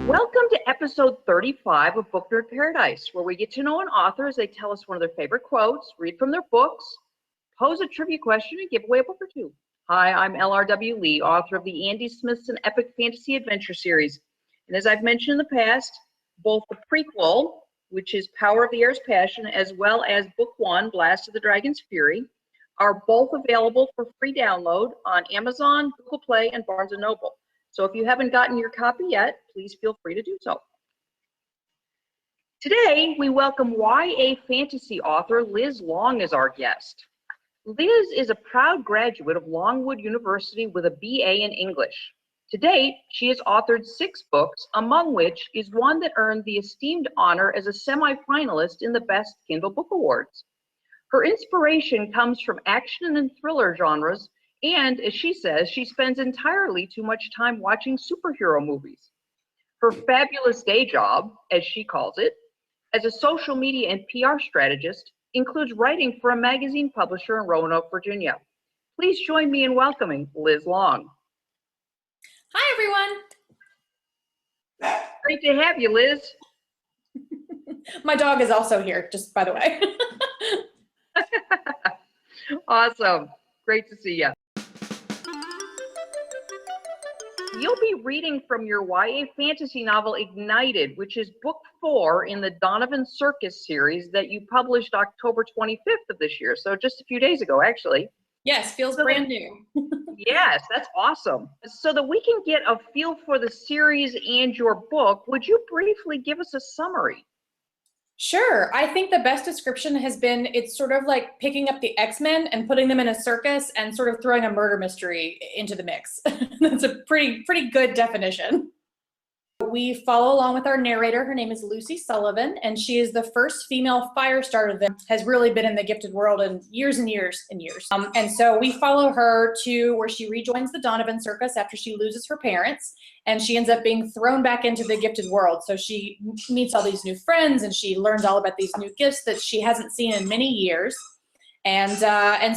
Welcome to episode 35 of Book Nerd Paradise, where we get to know an author as they tell us one of their favorite quotes, read from their books, pose a trivia question, and give away a book or two. Hi, I'm LRW Lee, author of the Andy Smithson Epic Fantasy Adventure Series. And as I've mentioned in the past, both the prequel, which is Power of the Air's Passion, as well as Book 1, Blast of the Dragon's Fury, are both available for free download on Amazon, Google Play, and Barnes & Noble. So if you haven't gotten your copy yet, please feel free to do so. Today, we welcome YA fantasy author Liz Long as our guest. Liz is a proud graduate of Longwood University with a BA in English. To date, she has authored 6 books, among which is one that earned the esteemed honor as a semi-finalist in the Best Kindle Book Awards. Her inspiration comes from action and thriller genres, and as she says, she spends entirely too much time watching superhero movies. Her fabulous day job, as she calls it, as a social media and PR strategist, includes writing for a magazine publisher in Roanoke, Virginia. Please join me in welcoming Liz Long. Hi, everyone. Great to have you, Liz. My dog is also here, just by the way. Awesome. Great to see you. You'll be reading from your YA fantasy novel Ignited, which is book 4 in the Donavan Circus series that you published October 25th of this year. So just a few days ago, actually. Yes, feels brand new. Yes, that's awesome. So that we can get a feel for the series and your book, would you briefly give us a summary? Sure. I think the best description has been, it's sort of like picking up the X-Men and putting them in a circus and sort of throwing a murder mystery into the mix. That's a pretty good definition. We follow along with our narrator. Her name is Lucy Sullivan, and she is the first female fire starter that has really been in the gifted world in years and years and years. And so we follow her to where she rejoins the Donavan Circus after she loses her parents, and she ends up being thrown back into the gifted world. So she meets all these new friends, and she learns all about these new gifts that she hasn't seen in many years. And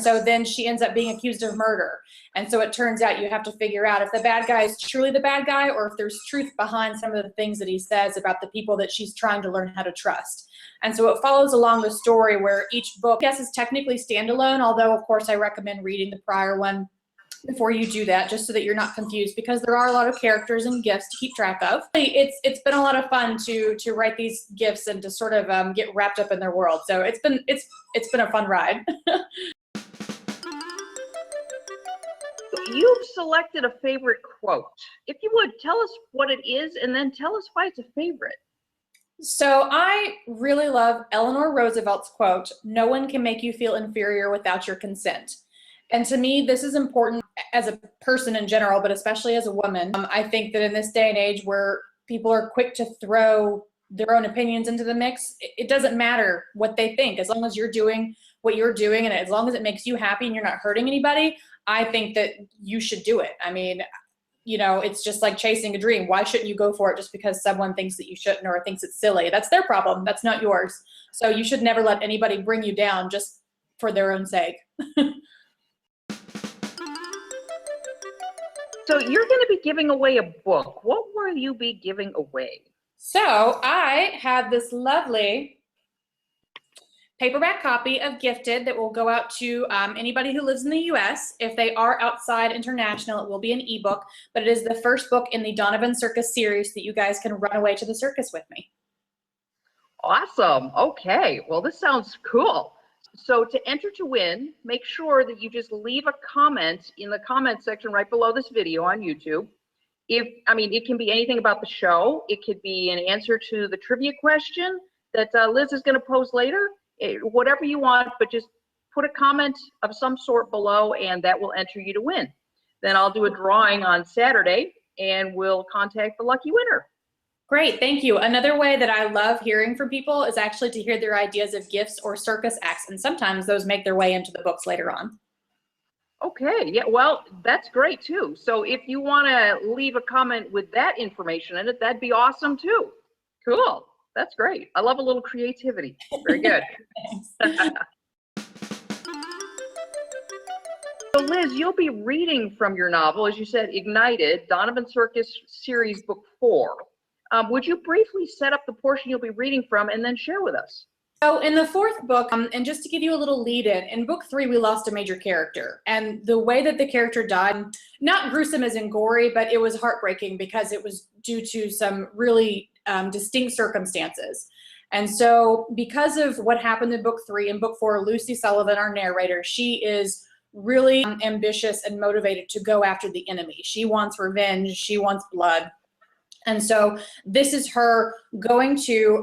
so then she ends up being accused of murder. And so it turns out you have to figure out if the bad guy is truly the bad guy or if there's truth behind some of the things that he says about the people that she's trying to learn how to trust. And so it follows along the story where each book, I guess, is technically standalone, although of course I recommend reading the prior one before you do that, just so that you're not confused, because there are a lot of characters and gifts to keep track of. It's been a lot of fun to write these gifts and to sort of get wrapped up in their world. So it's been a fun ride. You've selected a favorite quote. If you would, tell us what it is and then tell us why it's a favorite. So I really love Eleanor Roosevelt's quote, "No one can make you feel inferior without your consent." And to me, this is important as a person in general, but especially as a woman. I think that in this day and age where people are quick to throw their own opinions into the mix, it doesn't matter what they think. As long as you're doing what you're doing and as long as it makes you happy and you're not hurting anybody, I think that you should do it. I mean, you know, it's just like chasing a dream. Why shouldn't you go for it just because someone thinks that you shouldn't or thinks it's silly? That's their problem. That's not yours. So you should never let anybody bring you down just for their own sake. So you're going to be giving away a book. What will you be giving away? So I have this lovely paperback copy of Gifted that will go out to anybody who lives in the US. If they are outside international, it will be an ebook, but it is the first book in the Donavan Circus series that you guys can run away to the circus with me. Awesome. Okay. Well, this sounds cool. So to enter to win, make sure that you just leave a comment in the comment section right below this video on YouTube. It can be anything about the show. It could be an answer to the trivia question that Liz is going to pose later. Whatever you want, but just put a comment of some sort below and that will enter you to win. Then I'll do a drawing on Saturday and we'll contact the lucky winner. Great, thank you. Another way that I love hearing from people is actually to hear their ideas of gifts or circus acts, and sometimes those make their way into the books later on. Okay, yeah, well, that's great too. So if you want to leave a comment with that information in it, that'd be awesome too. Cool, that's great. I love a little creativity. Very good. So Liz, you'll be reading from your novel, as you said, Ignited, Donavan Circus Series Book 4. Would you briefly set up the portion you'll be reading from and then share with us? So in the fourth book, and just to give you a little lead in book 3, we lost a major character. And the way that the character died, not gruesome as in gory, but it was heartbreaking because it was due to some really distinct circumstances. And so because of what happened in book 3, in book 4, Lucy Sullivan, our narrator, she is really ambitious and motivated to go after the enemy. She wants revenge, she wants blood. And so this is her going to,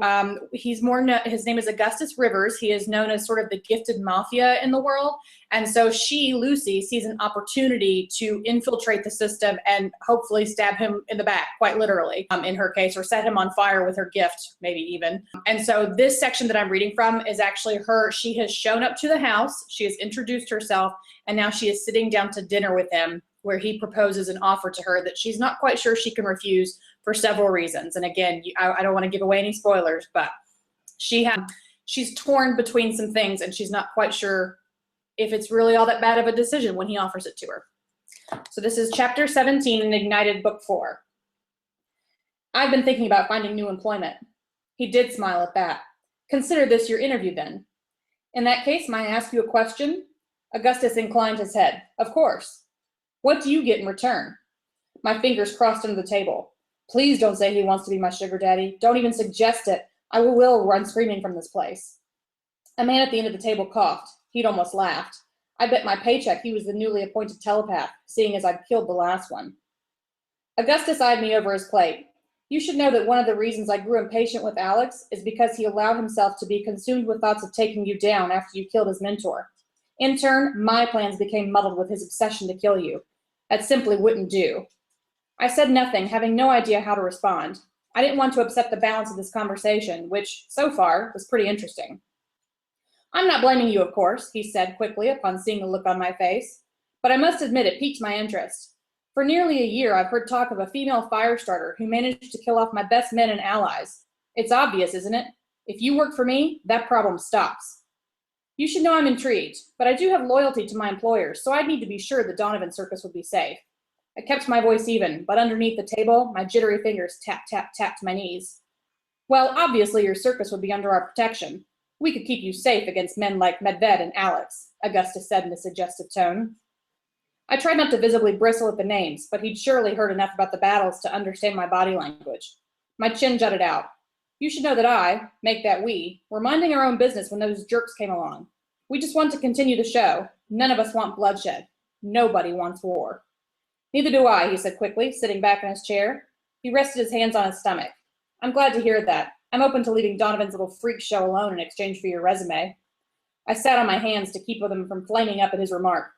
his name is Augustus Rivers. He is known as sort of the gifted mafia in the world. And so she, Lucy, sees an opportunity to infiltrate the system and hopefully stab him in the back, quite literally, in her case, or set him on fire with her gift, maybe even. And so this section that I'm reading from is actually her. She has shown up to the house. She has introduced herself, and now she is sitting down to dinner with him, where he proposes an offer to her that she's not quite sure she can refuse for several reasons. And again, I don't want to give away any spoilers, but she's torn between some things, and she's not quite sure if it's really all that bad of a decision when he offers it to her. So this is chapter 17 in Ignited book 4. I've been thinking about finding new employment. He did smile at that. Consider this your interview then. In that case, may I ask you a question? Augustus inclined his head. Of course. What do you get in return? My fingers crossed under the table. Please don't say he wants to be my sugar daddy. Don't even suggest it. I will run screaming from this place. A man at the end of the table coughed. He'd almost laughed. I bet my paycheck he was the newly appointed telepath, seeing as I'd killed the last one. Augustus eyed me over his plate. You should know that one of the reasons I grew impatient with Alex is because he allowed himself to be consumed with thoughts of taking you down after you killed his mentor. In turn, my plans became muddled with his obsession to kill you. That simply wouldn't do. I said nothing, having no idea how to respond. I didn't want to upset the balance of this conversation, which, so far, was pretty interesting. I'm not blaming you, of course, he said quickly upon seeing the look on my face, but I must admit it piqued my interest. For nearly a year, I've heard talk of a female fire starter who managed to kill off my best men and allies. It's obvious, isn't it? If you work for me, that problem stops. You should know I'm intrigued, but I do have loyalty to my employers, so I'd need to be sure the Donavan Circus would be safe. I kept my voice even, but underneath the table, my jittery fingers tapped my knees. Well, obviously your circus would be under our protection. We could keep you safe against men like Medved and Alex, Augustus said in a suggestive tone. I tried not to visibly bristle at the names, but he'd surely heard enough about the battles to understand my body language. My chin jutted out. You should know that make that we, were minding our own business when those jerks came along. We just want to continue the show. None of us want bloodshed. Nobody wants war. Neither do I, he said quickly, sitting back in his chair. He rested his hands on his stomach. I'm glad to hear that. I'm open to leaving Donovan's little freak show alone in exchange for your resume. I sat on my hands to keep them from flaming up at his remark.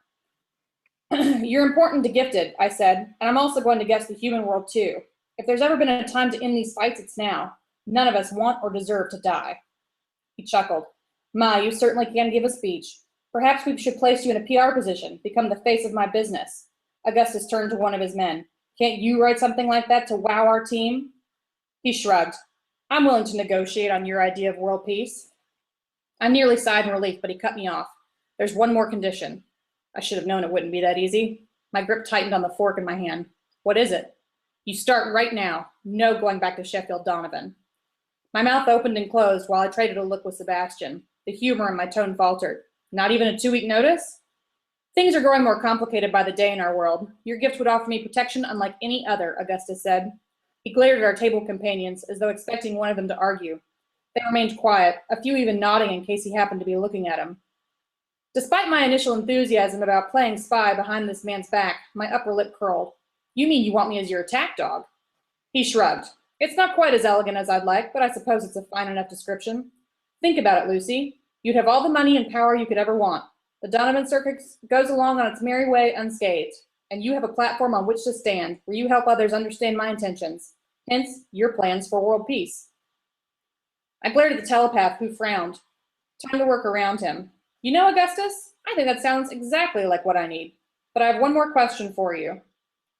You're important to gifted, I said, and I'm also going to guess the human world too. If there's ever been a time to end these fights, it's now. None of us want or deserve to die. He chuckled. Ma, you certainly can give a speech. Perhaps we should place you in a PR position, become the face of my business. Augustus turned to one of his men. Can't you write something like that to wow our team? He shrugged. I'm willing to negotiate on your idea of world peace. I nearly sighed in relief, but he cut me off. There's one more condition. I should have known it wouldn't be that easy. My grip tightened on the fork in my hand. What is it? You start right now. No going back to Sheffield Donovan. My mouth opened and closed while I traded a look with Sebastian. The humor in my tone faltered. Not even a 2-week notice? Things are growing more complicated by the day in our world. Your gift would offer me protection unlike any other, Augustus said. He glared at our table companions as though expecting one of them to argue. They remained quiet, a few even nodding in case he happened to be looking at him. Despite my initial enthusiasm about playing spy behind this man's back, my upper lip curled. You mean you want me as your attack dog? He shrugged. It's not quite as elegant as I'd like, but I suppose it's a fine enough description. Think about it, Lucy. You'd have all the money and power you could ever want. The Donavan Circus goes along on its merry way unscathed, and you have a platform on which to stand, where you help others understand my intentions, hence your plans for world peace. I glared at the telepath, who frowned. Time to work around him. You know, Augustus, I think that sounds exactly like what I need. But I have one more question for you.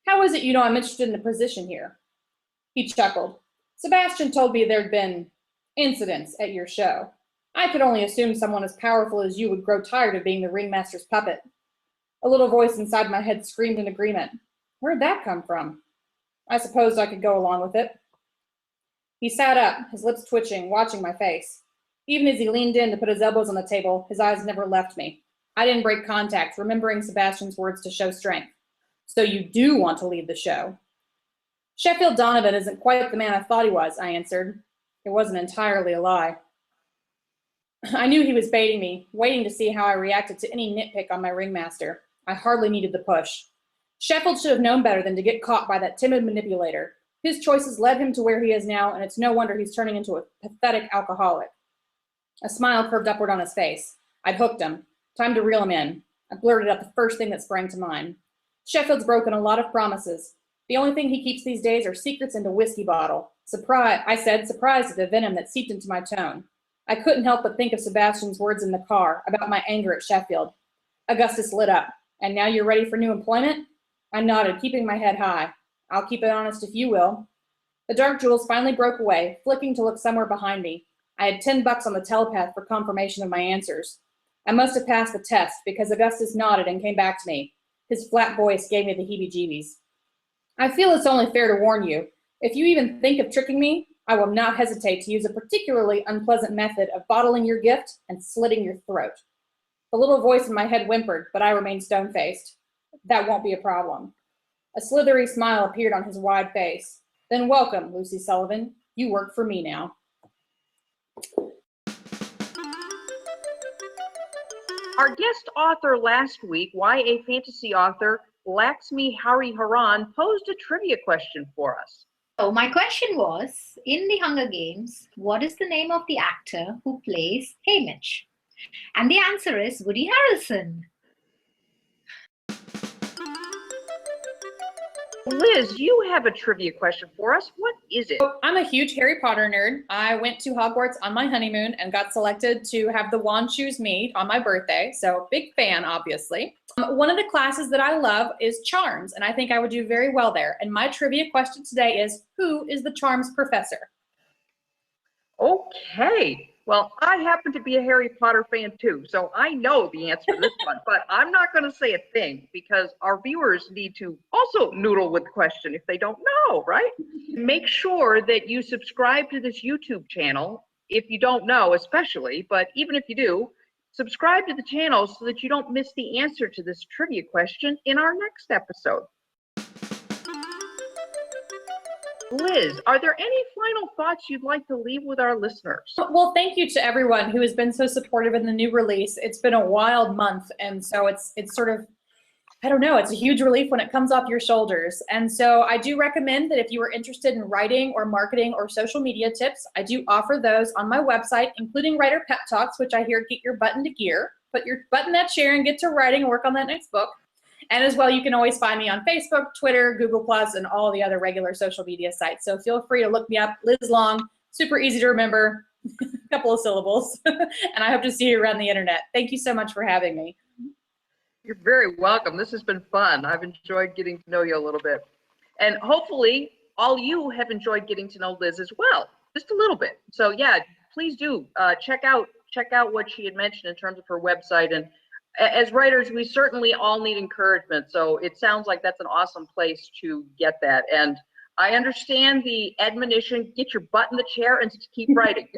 How is it you know I'm interested in the position here? He chuckled. Sebastian told me there'd been incidents at your show. I could only assume someone as powerful as you would grow tired of being the ringmaster's puppet. A little voice inside my head screamed in agreement. Where'd that come from? I supposed I could go along with it. He sat up, his lips twitching, watching my face. Even as he leaned in to put his elbows on the table, his eyes never left me. I didn't break contact, remembering Sebastian's words to show strength. So you do want to leave the show? Sheffield Donavan isn't quite the man I thought he was, I answered. It wasn't entirely a lie. I knew he was baiting me, waiting to see how I reacted to any nitpick on my ringmaster. I hardly needed the push. Sheffield should have known better than to get caught by that timid manipulator. His choices led him to where he is now, and it's no wonder he's turning into a pathetic alcoholic. A smile curved upward on his face. I'd hooked him. Time to reel him in. I blurted out the first thing that sprang to mind. Sheffield's broken a lot of promises. The only thing he keeps these days are secrets in a whiskey bottle. I said, surprised at the venom that seeped into my tone. I couldn't help but think of Sebastian's words in the car about my anger at Sheffield. Augustus lit up. And now you're ready for new employment? I nodded, keeping my head high. I'll keep it honest if you will. The dark jewels finally broke away, flicking to look somewhere behind me. I had $10 on the telepath for confirmation of my answers. I must have passed the test because Augustus nodded and came back to me. His flat voice gave me the heebie-jeebies. I feel it's only fair to warn you. If you even think of tricking me, I will not hesitate to use a particularly unpleasant method of bottling your gift and slitting your throat. The little voice in my head whimpered, but I remained stone-faced. That won't be a problem. A slithery smile appeared on his wide face. Then welcome, Lucy Sullivan. You work for me now. Our guest author last week, YA fantasy author Laxmi Hariharan, posed a trivia question for us. So my question was, in the Hunger Games, what is the name of the actor who plays Haymitch? And the answer is Woody Harrelson. Liz, you have a trivia question for us. What is it? I'm a huge Harry Potter nerd. I went to Hogwarts on my honeymoon and got selected to have the wand choose me on my birthday. So big fan, obviously. One of the classes that I love is Charms, and I think I would do very well there. And my trivia question today is, who is the Charms professor? Okay. Well, I happen to be a Harry Potter fan too, so I know the answer to this one, but I'm not going to say a thing because our viewers need to also noodle with the question if they don't know, right? Make sure that you subscribe to this YouTube channel if you don't know, especially, but even if you do, subscribe to the channel so that you don't miss the answer to this trivia question in our next episode. Liz, are there any final thoughts you'd like to leave with our listeners? Well, thank you to everyone who has been so supportive in the new release. It's been a wild month, and so it's sort of, I don't know, it's a huge relief when it comes off your shoulders. And so I do recommend that if you are interested in writing or marketing or social media tips, I do offer those on my website, including Writer Pep Talks, which I hear get your butt into gear. Put your butt in that chair and get to writing and work on that next book. And as well, you can always find me on Facebook, Twitter, Google+, and all the other regular social media sites. So feel free to look me up. Liz Long, super easy to remember, a couple of syllables. And I hope to see you around the internet. Thank you so much for having me. You're very welcome. This has been fun. I've enjoyed getting to know you a little bit. And hopefully, all you have enjoyed getting to know Liz as well, just a little bit. So yeah, please do check out what she had mentioned in terms of her website. And as writers, we certainly all need encouragement. So it sounds like that's an awesome place to get that. And I understand the admonition, get your butt in the chair and keep writing.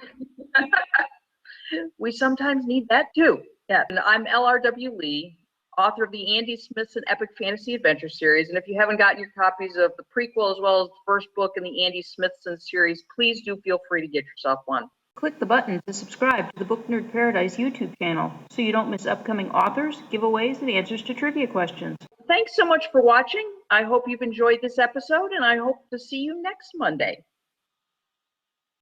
We sometimes need that too. Yeah. And I'm LRW Lee, author of the Andy Smithson Epic Fantasy Adventure series. And if you haven't gotten your copies of the prequel as well as the first book in the Andy Smithson series, please do feel free to get yourself one. Click the button to subscribe to the Book Nerd Paradise YouTube channel so you don't miss upcoming authors, giveaways, and answers to trivia questions. Thanks so much for watching. I hope you've enjoyed this episode, and I hope to see you next Monday.